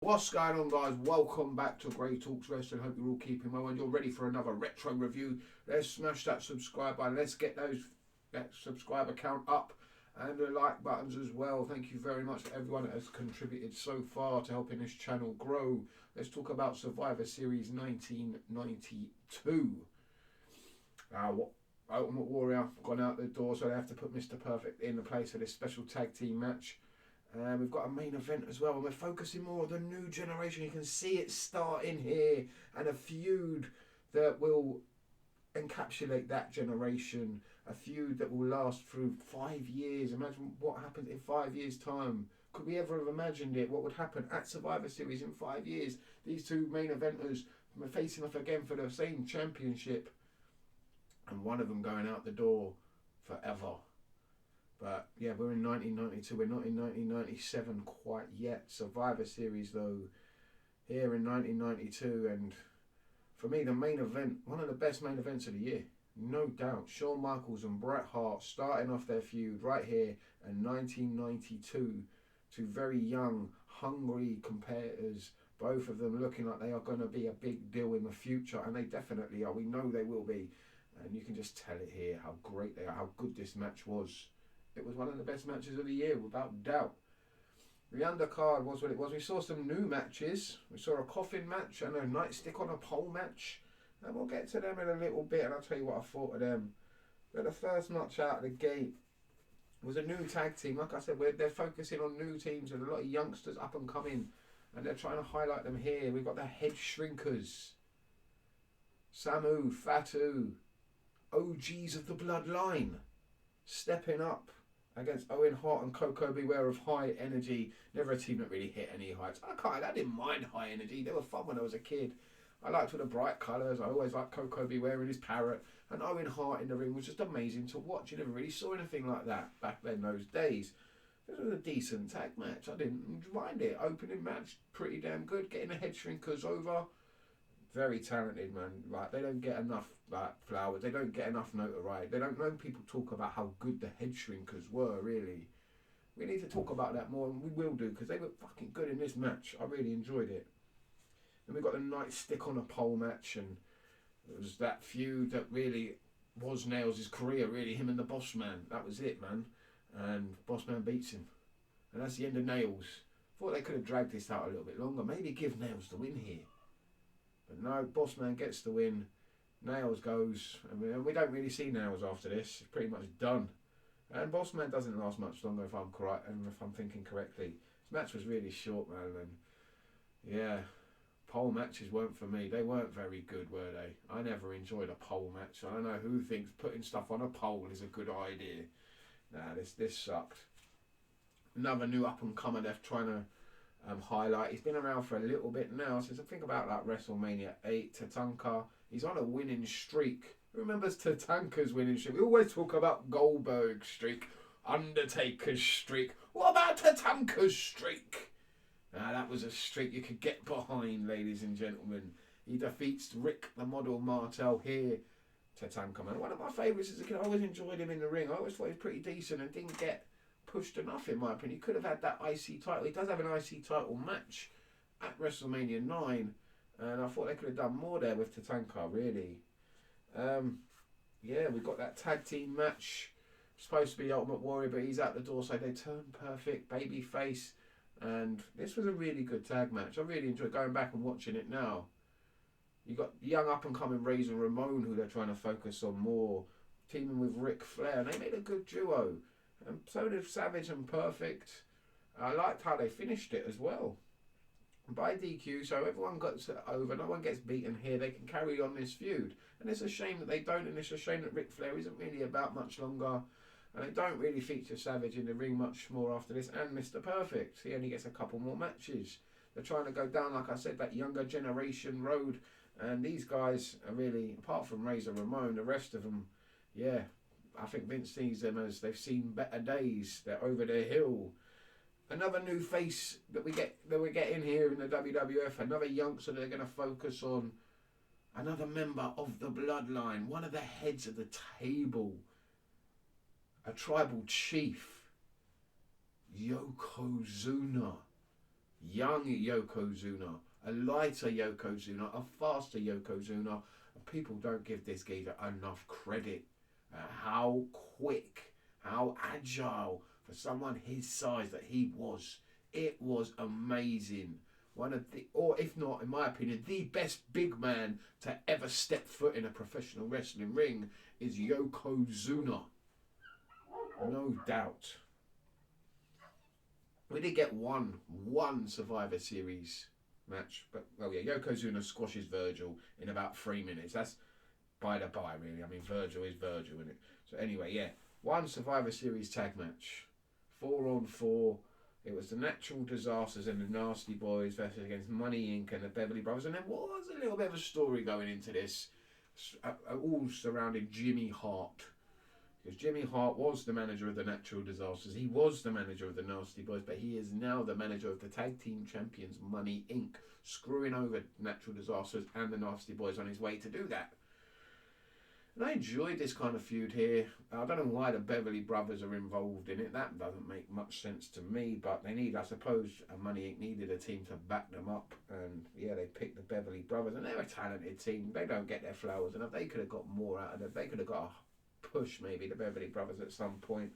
What's going on, guys? Welcome back to Grey Talks Wrestling. Hope you're all keeping well and you're ready for another retro review. Let's smash that subscribe button. Let's get that subscriber count up and the like buttons as well. Thank you very much to everyone that has contributed so far to helping this channel grow. Let's talk about Survivor Series 1992. Ultimate Warrior gone out the door, so they have to put Mr. Perfect in the place of this special tag team match. We've got a main event as well, and we're focusing more on the new generation. You can see it starting here, and a feud that will encapsulate that generation, a feud that will last through 5 years. Imagine what happens in 5 years' time. Could we ever have imagined it? What would happen at Survivor Series in 5 years? These two main eventers are facing off again for the same championship, and one of them going out the door forever. But yeah, we're in 1992. We're not in 1997 quite yet. Survivor Series though, here in 1992, and for me the main event, one of the best main events of the year, no doubt. Shawn Michaels and Bret Hart starting off their feud right here in 1992. Two very young, hungry competitors. Both of them looking like they are going to be a big deal in the future, and they definitely are. We know they will be, and you can just tell it here how great they are, how good this match was. It was one of the best matches of the year, without doubt. The undercard was what it was. We saw some new matches. We saw a coffin match and a nightstick on a pole match. And we'll get to them in a little bit, and I'll tell you what I thought of them. But the first match out of the gate was a new tag team. Like I said, they're focusing on new teams and a lot of youngsters up and coming. And they're trying to highlight them here. We've got the Head Shrinkers. Samu, Fatu, OGs of the Bloodline, stepping up against Owen Hart and Coco Beware of High Energy. Never a team that really hit any heights. I didn't mind High Energy. They were fun when I was a kid. I liked all the bright colours. I always liked Coco Beware and his parrot. And Owen Hart in the ring was just amazing to watch. You never really saw anything like that back then, those days. This was a decent tag match. I didn't mind it. Opening match, pretty damn good. Getting the Head Shrinkers over. Very talented, man. Like, they don't get enough flowers. They don't get enough notoriety. They don't know people talk about how good the Head Shrinkers were, really. We need to talk about that more, and we will do, because they were fucking good in this match. I really enjoyed it. Then we got the nightstick on a pole match, and it was that feud that really was Nailz' career, really. Him and the Boss Man. That was it, man. And Boss Man beats him. And that's the end of Nailz. Thought they could have dragged this out a little bit longer. Maybe give Nailz the win here. But no, Boss Man gets the win. Nailz goes, and we don't really see Nailz after this. It's pretty much done. And Boss Man doesn't last much longer, if I'm correct, and if I'm thinking correctly. This match was really short, man, and yeah, pole matches weren't for me. They weren't very good, were they? I never enjoyed a pole match. I don't know who thinks putting stuff on a pole is a good idea. Nah, this sucked. Another new up and comer they're trying to highlight. He's been around for a little bit now, since I think about like WrestleMania 8. Tatanka, he's on a winning streak. Who remembers Tatanka's winning streak? We always talk about Goldberg's streak, Undertaker's streak. What about Tatanka's streak? That was a streak you could get behind, ladies and gentlemen. He defeats Rick the Model Martel here. Tatanka, man, one of my favourites as a kid. I always enjoyed him in the ring. I always thought he was pretty decent and didn't get pushed enough, in my opinion. He could have had that IC title. He does have an IC title match at WrestleMania 9, and I thought they could have done more there with Tatanka, really. Yeah, we've got that tag team match. Supposed to be Ultimate Warrior, but he's out the door, so they turn perfect, babyface, and this was a really good tag match. I really enjoyed going back and watching it now. You got young up and coming Razor Ramon, who they're trying to focus on more, teaming with Ric Flair, and they made a good duo. And so did Savage and Perfect. I liked how they finished it as well. By DQ, so everyone gets over, no one gets beaten here. They can carry on this feud. And it's a shame that they don't, and it's a shame that Ric Flair isn't really about much longer. And they don't really feature Savage in the ring much more after this. And Mr. Perfect, he only gets a couple more matches. They're trying to go down, like I said, that younger generation road. And these guys are really, apart from Razor Ramon, the rest of them, yeah, I think Vince sees them as they've seen better days. They're over their hill. Another new face that we're getting here in the WWF. Another youngster they're going to focus on. Another member of the bloodline. One of the heads of the table. A tribal chief. Yokozuna. young Yokozuna, a lighter Yokozuna, a faster Yokozuna. And people don't give this geezer enough credit. How quick, how agile for someone his size that he was. It was amazing. One of the, or if not, in my opinion, the best big man to ever step foot in a professional wrestling ring is Yokozuna. No doubt. We did get one Survivor Series match, but well, yeah, Yokozuna squashes Virgil in about 3 minutes. That's by the by, really. I mean, Virgil is Virgil, isn't it? So anyway, yeah, one Survivor Series tag match, 4-on-4. It was the Natural Disasters and the Nasty Boys versus against Money Inc. and the Beverly Brothers, and there was a little bit of a story going into this, all surrounding Jimmy Hart. Because Jimmy Hart was the manager of the Natural Disasters. He was the manager of the Nasty Boys, but he is now the manager of the Tag Team Champions Money Inc., screwing over Natural Disasters and the Nasty Boys on his way to do that. And I enjoyed this kind of feud here. I don't know why the Beverly Brothers are involved in it. That doesn't make much sense to me, but they need, I suppose, Money Inc. needed a team to back them up. And yeah, they picked the Beverly Brothers, and they're a talented team. They don't get their flowers enough. They could have got more out of them. They could have got a push, maybe, the Beverly Brothers at some point.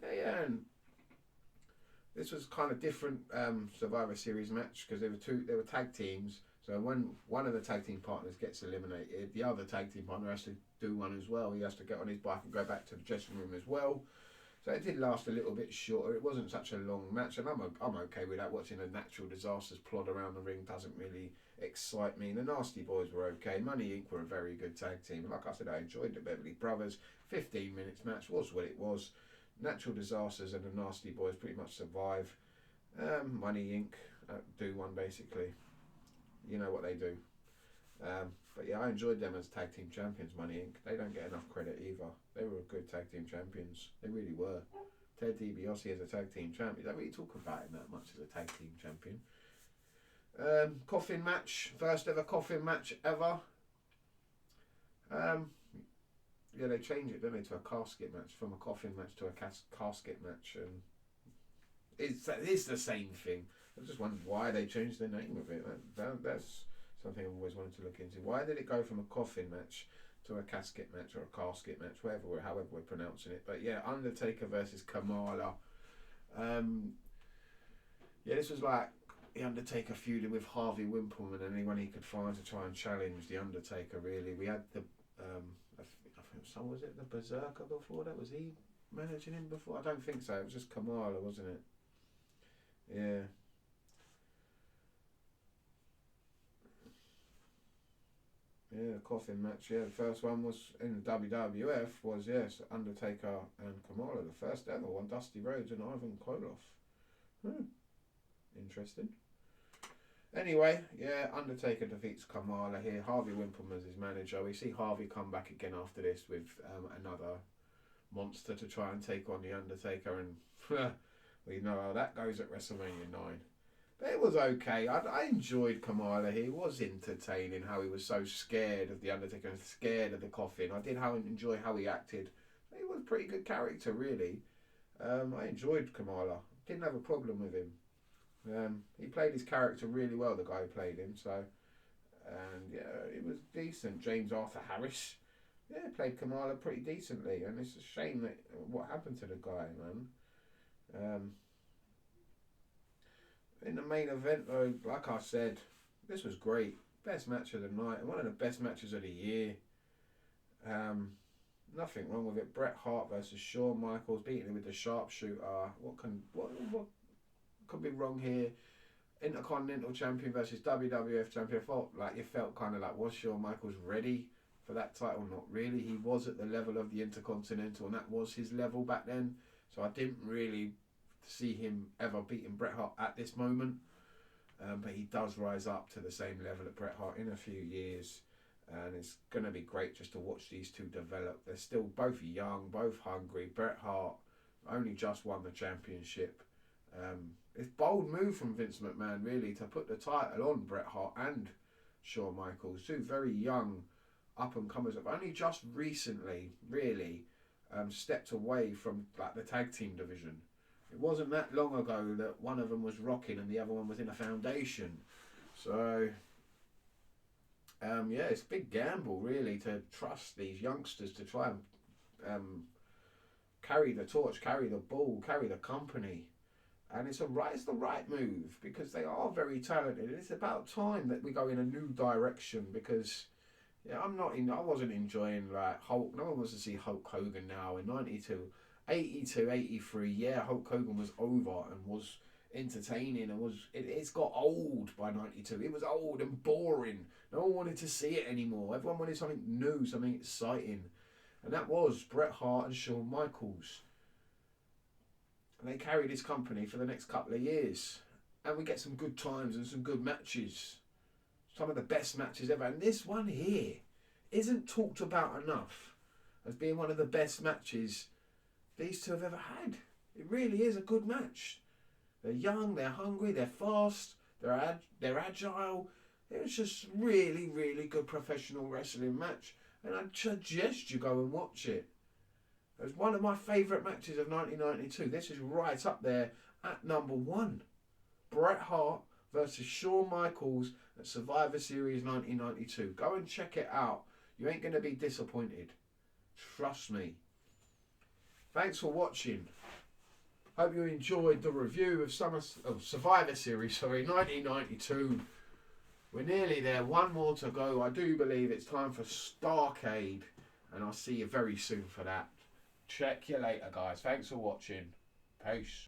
Yeah, and this was kind of different Survivor Series match because they were tag teams. So when one of the tag team partners gets eliminated, the other tag team partner has to do one as well. He has to get on his bike and go back to the dressing room as well. So it did last a little bit shorter. It wasn't such a long match, and I'm okay with that. Watching a Natural Disasters plod around the ring doesn't really excite me. The Nasty Boys were okay. Money Inc. were a very good tag team. Like I said, I enjoyed the Beverly Brothers. 15 minutes match was what it was. Natural Disasters and the Nasty Boys pretty much survive. Money Inc. Do one basically. You know what they do. But yeah, I enjoyed them as tag team champions, Money Inc. They don't get enough credit either. They were good tag team champions. They really were. Ted DiBiase as a tag team champion. You don't really talk about him that much as a tag team champion. Coffin match. First ever coffin match ever. Yeah, they changed it, don't they, to a casket match. From a coffin match to a casket match. And it's the same thing. I just wondered why they changed the name of it. That's something I've always wanted to look into. Why did it go from a coffin match to a casket match or a casket match, however we're pronouncing it? But yeah, Undertaker versus Kamala. Yeah, this was like the Undertaker feuding with Harvey Wimpleman and anyone he could find to try and challenge the Undertaker. Really, we had the I think some was it the Berserker before that? Was he managing him before? I don't think so. It was just Kamala, wasn't it? Yeah. Yeah, coffin match. Yeah, the first one was in the WWF was, yes, Undertaker and Kamala. The first ever one, Dusty Rhodes and Ivan Koloff. Interesting. Anyway, yeah, Undertaker defeats Kamala here. Harvey Wimpleman is his manager. We see Harvey come back again after this with another monster to try and take on the Undertaker, and we know how that goes at WrestleMania 9. But it was okay. I enjoyed Kamala. He was entertaining how he was so scared of the Undertaker and scared of the coffin. I did enjoy how he acted. He was a pretty good character, really. I enjoyed Kamala. Didn't have a problem with him. He played his character really well, the guy who played him. So, and yeah, it was decent. James Arthur Harris, yeah, played Kamala pretty decently. And it's a shame that what happened to the guy, man. In the main event, though, like I said, this was great. Best match of the night and one of the best matches of the year. Nothing wrong with it. Bret Hart versus Shawn Michaels, beating him with the sharpshooter. What could be wrong here? Intercontinental Champion versus WWF Champion. You felt kind of like, was Shawn Michaels ready for that title? Not really. He was at the level of the Intercontinental, and that was his level back then. So I didn't really see him ever beating Bret Hart at this moment, but he does rise up to the same level at Bret Hart in a few years, and it's going to be great just to watch these two develop. They're still both young, both hungry. Bret Hart only just won the championship. It's a bold move from Vince McMahon, really, to put the title on Bret Hart and Shawn Michaels, two very young up-and-comers have only just recently really stepped away from like the tag team division. It wasn't that long ago that one of them was rocking and the other one was in a foundation. So, yeah, it's a big gamble, really, to trust these youngsters to try and carry the torch, carry the ball, carry the company. And it's the right move, because they are very talented. It's about time that we go in a new direction, because yeah, I wasn't enjoying like Hulk. No one wants to see Hulk Hogan now in 92, 82, 83. Yeah, Hulk Hogan was over and was entertaining and it's got old by 92. It was old and boring. No one wanted to see it anymore. Everyone wanted something new, something exciting. And that was Bret Hart and Shawn Michaels. And they carried his company for the next couple of years. And we get some good times and some good matches. Some of the best matches ever. And this one here isn't talked about enough as being one of the best matches these two have ever had. It really is a good match. They're young, they're hungry, they're fast, they're agile. It was just really, really good professional wrestling match. And I'd suggest you go and watch it. It was one of my favourite matches of 1992. This is right up there at number 1. Bret Hart versus Shawn Michaels at Survivor Series 1992. Go and check it out. You ain't going to be disappointed. Trust me. Thanks for watching. Hope you enjoyed the review of Survivor Series, 1992. We're nearly there. One more to go. I do believe it's time for Starrcade. And I'll see you very soon for that. Check you later, guys. Thanks for watching. Peace.